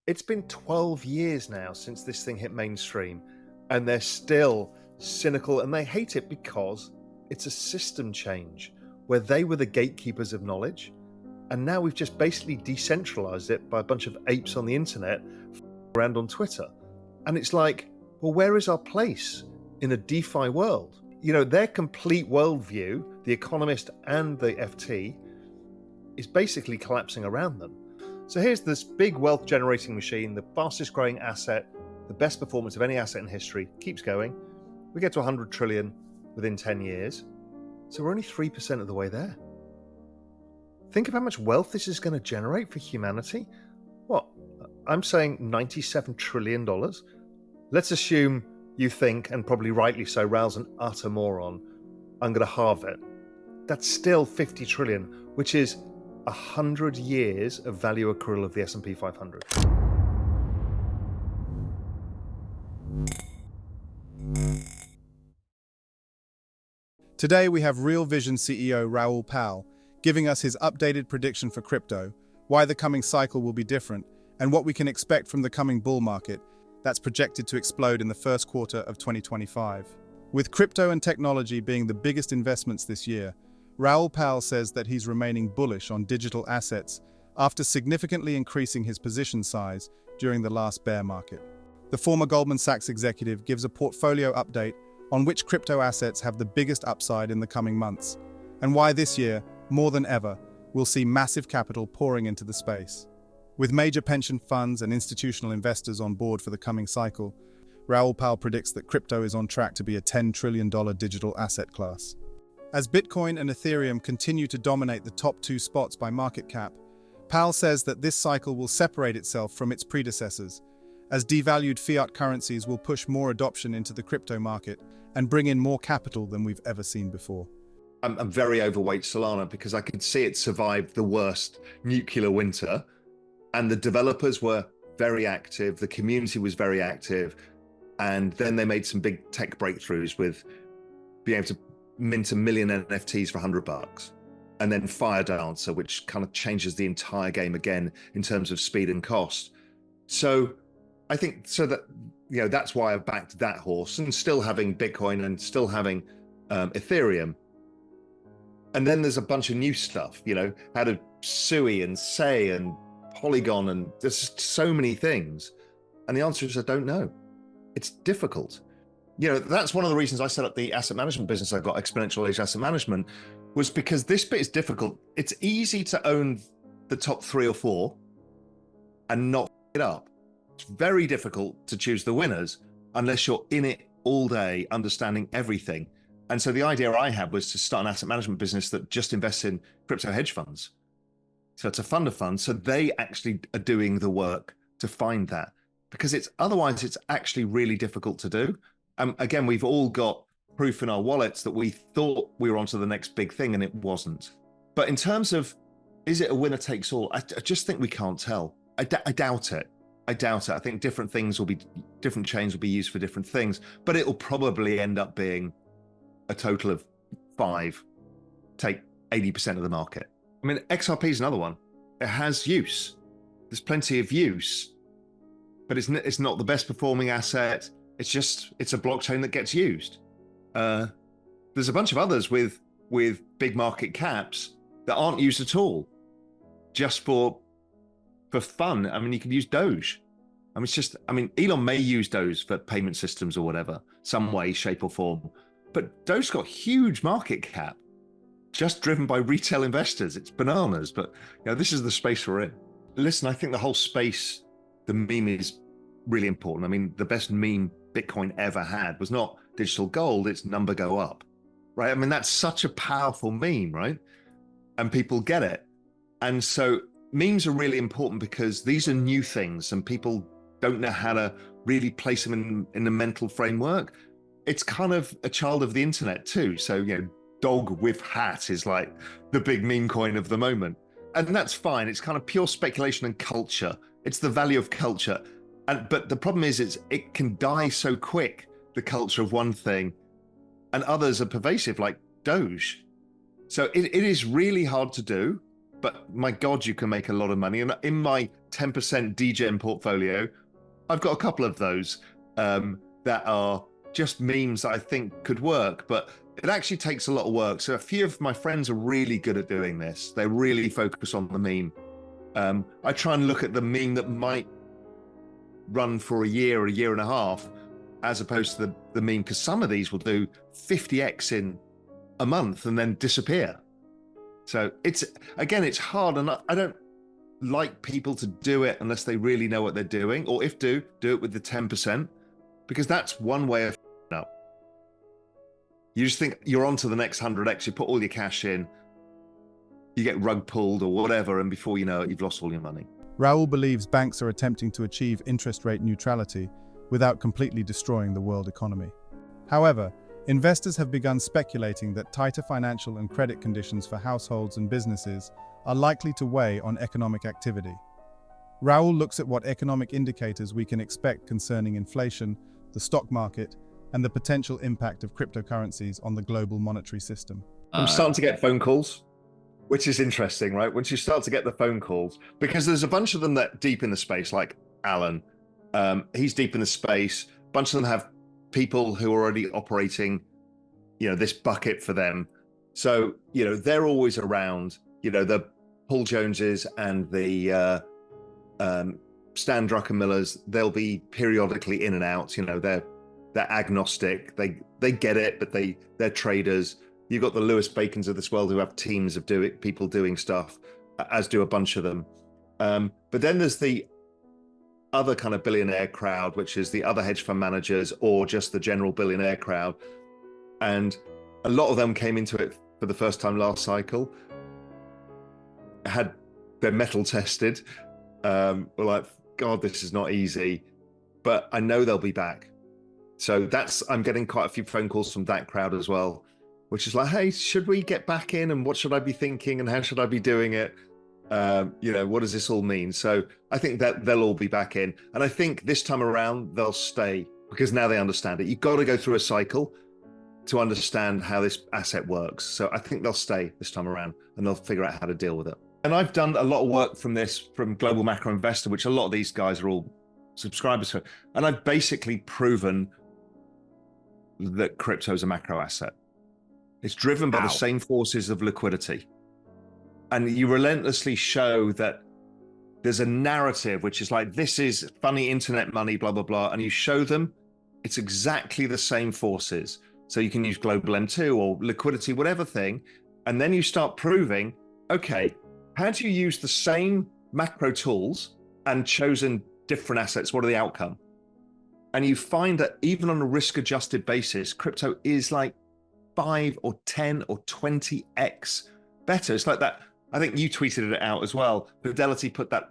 It's been 12 years now since this thing hit mainstream, and they're still cynical and they hate it because it's a system change where they were the gatekeepers of knowledge. And now we've just basically decentralized it by a bunch of apes on the internet around on Twitter. And it's like, well, where is our place in a DeFi world? You know, their complete worldview, The Economist and the FT, is basically collapsing around them. So here's this big wealth generating machine, the fastest growing asset, the best performance of any asset in history, keeps going. We get to 100 trillion within 10 years. So we're only 3% of the way there. Think of how much wealth this is going to generate for humanity. What? I'm saying $97 trillion. Let's assume you think, and probably rightly so, Raoul's an utter moron. I'm going to halve it. That's still 50 trillion, which is 100 years of value accrual of the S&P 500. Today we have Real Vision CEO Raoul Pal giving us his updated prediction for crypto, why the coming cycle will be different, and what we can expect from the coming bull market that's projected to explode in the first quarter of 2025. With crypto and technology being the biggest investments this year, Raoul Pal says that he's remaining bullish on digital assets after significantly increasing his position size during the last bear market. The former Goldman Sachs executive gives a portfolio update on which crypto assets have the biggest upside in the coming months, and why this year, more than ever, we'll see massive capital pouring into the space. With major pension funds and institutional investors on board for the coming cycle, Raoul Pal predicts that crypto is on track to be a $10 trillion digital asset class. As Bitcoin and Ethereum continue to dominate the top two spots by market cap, Pal says that this cycle will separate itself from its predecessors, as devalued fiat currencies will push more adoption into the crypto market and bring in more capital than we've ever seen before. I'm very overweight Solana because I could see it survive the worst nuclear winter, and the developers were very active, the community was very active, and then they made some big tech breakthroughs with being able to mint 1 million NFTs for $100, and then Fire Dancer, which kind of changes the entire game again in terms of speed and cost. So I think that's why I've backed that horse, and still having Bitcoin and still having Ethereum. And then there's a bunch of new stuff, out of Sui and Sei and Polygon, and there's just so many things. And the answer is I don't know. It's difficult. That's one of the reasons I set up the asset management business I've got, Exponential Age Asset Management, was because this bit is difficult. It's easy to own the top 3 or 4 and not it up. It's very difficult to choose the winners unless you're in it all day, understanding everything. And so the idea I had was to start an asset management business that just invests in crypto hedge funds. So it's a fund of funds. So they actually are doing the work to find that, because otherwise it's actually really difficult to do. Again, we've all got proof in our wallets that we thought we were onto the next big thing, and it wasn't. But in terms of, is it a winner takes all? I just think we can't tell. I doubt it. I think different chains will be used for different things, but it'll probably end up being a total of 5, take 80% of the market. I mean, XRP is another one. It has use. There's plenty of use, but it's not the best performing asset. It's a blockchain that gets used. There's a bunch of others with big market caps that aren't used at all, just for fun. I mean, you could use Doge. Elon may use Doge for payment systems or whatever, some way, shape or form. But Doge's got huge market cap, just driven by retail investors. It's bananas, but this is the space we're in. Listen, I think the whole space, the meme is really important. I mean, the best meme Bitcoin ever had was not digital gold, it's number go up, right? I mean, that's such a powerful meme, right? And people get it. And so memes are really important because these are new things and people don't know how to really place them in the mental framework. It's kind of a child of the internet too. So, dog with hat is like the big meme coin of the moment. And that's fine. It's kind of pure speculation and culture. It's the value of culture. But the problem is it can die so quick, the culture of one thing, and others are pervasive like Doge. So it is really hard to do. but my God, you can make a lot of money. And in my 10% degen portfolio, I've got a couple of those that are just memes that I think could work, but it actually takes a lot of work. So a few of my friends are really good at doing this. They really focus on the meme. I try and look at the meme that might run for a year or a year and a half, as opposed to the meme, because some of these will do 50x in a month and then disappear. So it's hard, and I don't like people to do it unless they really know what they're doing, or if do it with the 10%, because that's one way of up. You just think you're on to the next 100x, you put all your cash in, you get rug pulled or whatever, and before you know it, you've lost all your money. Raoul believes banks are attempting to achieve interest rate neutrality without completely destroying the world economy. However, investors have begun speculating that tighter financial and credit conditions for households and businesses are likely to weigh on economic activity. Raoul looks at what economic indicators we can expect concerning inflation, the stock market, and the potential impact of cryptocurrencies on the global monetary system. I'm starting to get phone calls, which is interesting, right? Once you start to get the phone calls, because there's a bunch of them that deep in the space, like Alan, he's deep in the space. A bunch of them have people who are already operating, this bucket for them. So, they're always around, the Paul Joneses and the Stan Druckenmillers, they'll be periodically in and out. They're agnostic. They get it, but they're traders. You've got the Lewis Bacons of this world who have teams of people doing stuff, as do a bunch of them. But then there's the other kind of billionaire crowd, which is the other hedge fund managers or just the general billionaire crowd. And a lot of them came into it for the first time last cycle, had their mettle tested, were like, God, this is not easy, but I know they'll be back. So I'm getting quite a few phone calls from that crowd as well, which is like, hey, should we get back in, and what should I be thinking, and how should I be doing it? What does this all mean? So I think that they'll all be back in. And I think this time around, they'll stay, because now they understand it. You've got to go through a cycle to understand how this asset works. So I think they'll stay this time around, and they'll figure out how to deal with it. And I've done a lot of work from Global Macro Investor, which a lot of these guys are all subscribers to. And I've basically proven that crypto is a macro asset. It's driven by the same forces of liquidity. And you relentlessly show that there's a narrative, which is like, this is funny internet money, blah, blah, blah. And you show them it's exactly the same forces. So you can use global M2 or liquidity, whatever thing. And then you start proving, okay, how do you use the same macro tools and chosen different assets? What are the outcome? And you find that even on a risk-adjusted basis, crypto is like 5 or 10 or 20x better. It's like that. I think you tweeted it out as well. Fidelity put that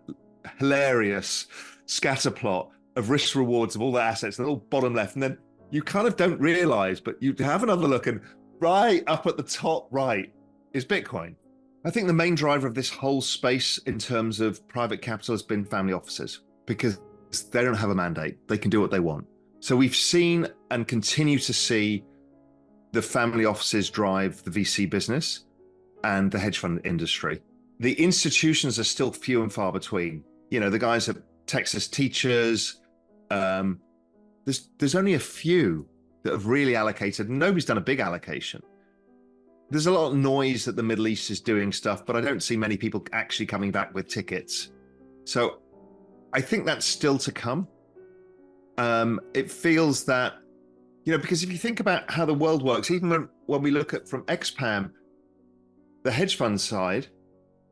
hilarious scatter plot of risk rewards of all the assets, and all bottom left. And then you kind of don't realize, but you have another look, and right up at the top right is Bitcoin. I think the main driver of this whole space in terms of private capital has been family offices, because they don't have a mandate. They can do what they want. So we've seen and continue to see the family offices drive the VC business and the hedge fund industry. The institutions are still few and far between. The guys at Texas Teachers, there's only a few that have really allocated. Nobody's done a big allocation. There's a lot of noise that the Middle East is doing stuff, but I don't see many people actually coming back with tickets. So I think that's still to come. It feels that, because if you think about how the world works, even when we look at from XPAM, the hedge fund side,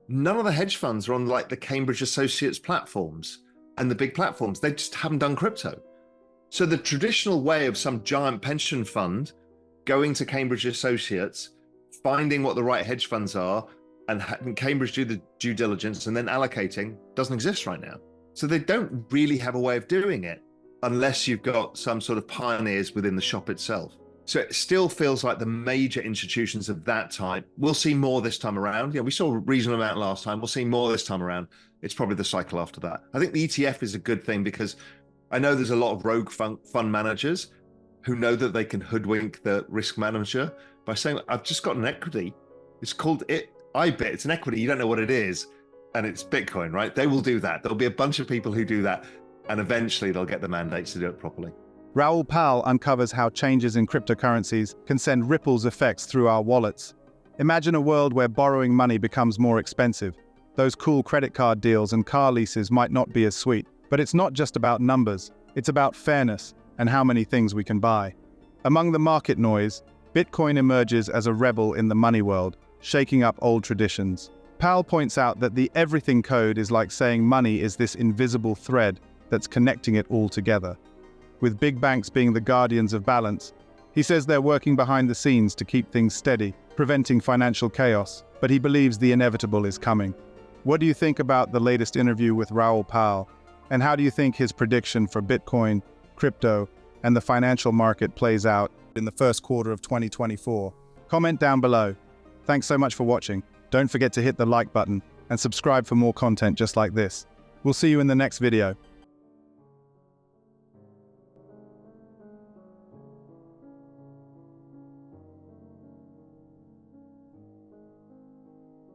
none of the hedge funds are on like the Cambridge Associates platforms and the big platforms. They just haven't done crypto. So the traditional way of some giant pension fund going to Cambridge Associates, finding what the right hedge funds are, and having Cambridge do the due diligence and then allocating doesn't exist right now. So they don't really have a way of doing it unless you've got some sort of pioneers within the shop itself. So it still feels like the major institutions of that type. We'll see more this time around. We saw a reasonable amount last time. We'll see more this time around. It's probably the cycle after that. I think the ETF is a good thing, because I know there's a lot of rogue fund managers who know that they can hoodwink the risk manager by saying, I've just got an equity. It's called IBIT, it's an equity, you don't know what it is, and it's Bitcoin, right? They will do that. There'll be a bunch of people who do that, and eventually they'll get the mandates to do it properly. Raoul Pal uncovers how changes in cryptocurrencies can send ripples effects through our wallets. Imagine a world where borrowing money becomes more expensive. Those cool credit card deals and car leases might not be as sweet. But it's not just about numbers, it's about fairness and how many things we can buy. Among the market noise, Bitcoin emerges as a rebel in the money world, shaking up old traditions. Pal points out that the everything code is like saying money is this invisible thread that's connecting it all together. With big banks being the guardians of balance, he says they're working behind the scenes to keep things steady, preventing financial chaos, but he believes the inevitable is coming. What do you think about the latest interview with Raoul Pal? And how do you think his prediction for Bitcoin, crypto, and the financial market plays out in the first quarter of 2024? Comment down below. Thanks so much for watching. Don't forget to hit the like button and subscribe for more content just like this. We'll see you in the next video.